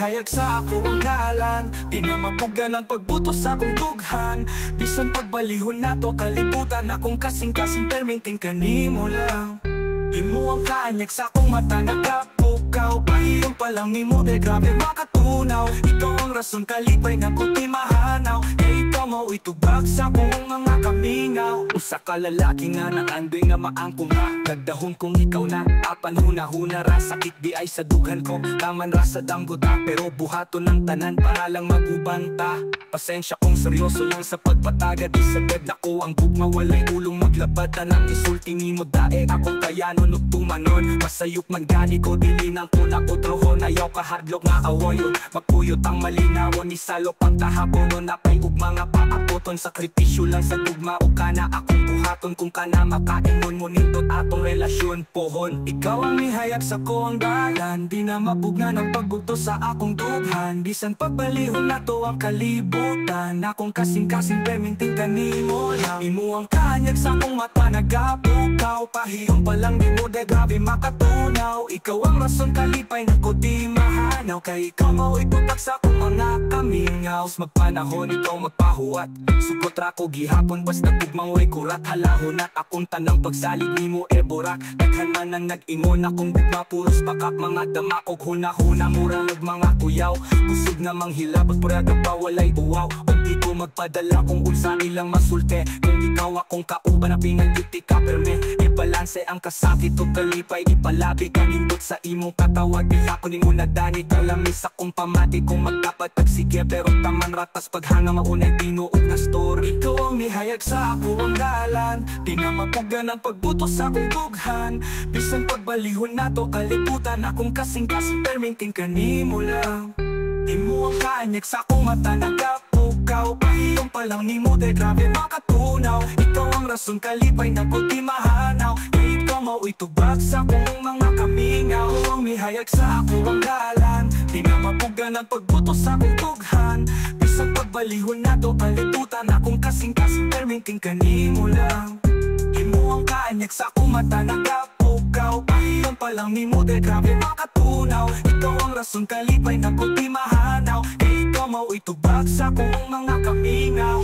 mihayag sa ako ang ngalan, di na mapugan ang pagbuto sa akong dughan. Bisan pagbalihon na to kalibutan, akong kasing-kasing perminting kanimo lang. Di mo ang kaanyag sa akong mata nagkapukaw, pahiyong palang ni mo de grabe makatunaw. Ikaw ang rason kalipay na kuti mahanaw, kaya ikaw mo itubag sa akong mga kamingaw. Usa ka lalaki nga na andoy nga maangkong ha, nagdahon kong ikaw na apan huna-huna ra. Sakit di ay sa dughan ko, taman ra sa damgota, pero buhato ng tanan para lang magubanta. Pasensya kung seryoso lang sa pagpataga, di sagad ako ang gugma, walay ulong maglabad. Tanang isulti ni mo dae akong kayano nugtumanon. Masayop man gani ko, dili nang kuna ko trohon. Ayaw kahadlok nga awoyon, magpuyot ang malinawon. Isalok ang tahabonon, napay ug mga paapoton. Sakripisyo lang sa dugma o kana akong buhaton. Kung kana makaingon mo nindot atong relasyon pohon. Ikaw ang mihayag sa ko ang dalan, di na mabugnan ang pagbuto sa akong dughan. Bisan pagbalihon na to ang kalibutan, akong kasing-kasing perminting kanimo lang. Imo ang kanyag sa akong mata nagapukaw, pahiyong palang di mo de grabe makatunaw. Ikaw ang rason kalipay na ko di mahanaw, kay ikaw mo itutak sa akong mga kamingaws. Magpanahon ikaw magpahuwat, sugot ra ko gihapon basta tugmang way kurat. Halahon at akong tanang pagsalig ni mo eborak, daghan man ang nag-ingon akong bigma puros pakap. Mga damakog huna-huna murang mga kuyaw, kusog na manghilab at puraga pa walay uwaw. O di ko magpadala kung unsa nilang masulte, kung ikaw akong kauban na pinagduti ka perme. Ibalanse ang kasakit o kalipay, ipalabi kanindot sa imong katawag. Di ako ni mo nadani, kalamis akong pamati kung magdapat pagsige, pero taman ratas paghanga maunay tinuod na story. Ikaw ang mihayag sa ako ang galan, di na mapugan ang pagbuto sa akong dughan. Bisan pagbalihon na to kalibutan, akong kasing-kasing perminting kanimo lang. Di mo ang kaanyag sa akong mata nagapukaw, pahiyong palang ni mo de grabe makatunaw. Ikaw ang rason kalipay na ko di mahanaw, kaya ikaw mo itubag sa akong mga kamingaw. Ang mihayag sa ako ang galan, di na mapugan ang pagbuto sa akong dughan. Bisan pagbalihon na to kalibutan, akong kasing-kasing perminting kanimo lang. Di mo ang kaanyag sa akong mata nagapukaw, pahiyong palang ni mo de grabe makatunaw. Ikaw ang rason kalipay na ko di mahanaw, kaya ikaw mo itubag sa akong mga kamingaw.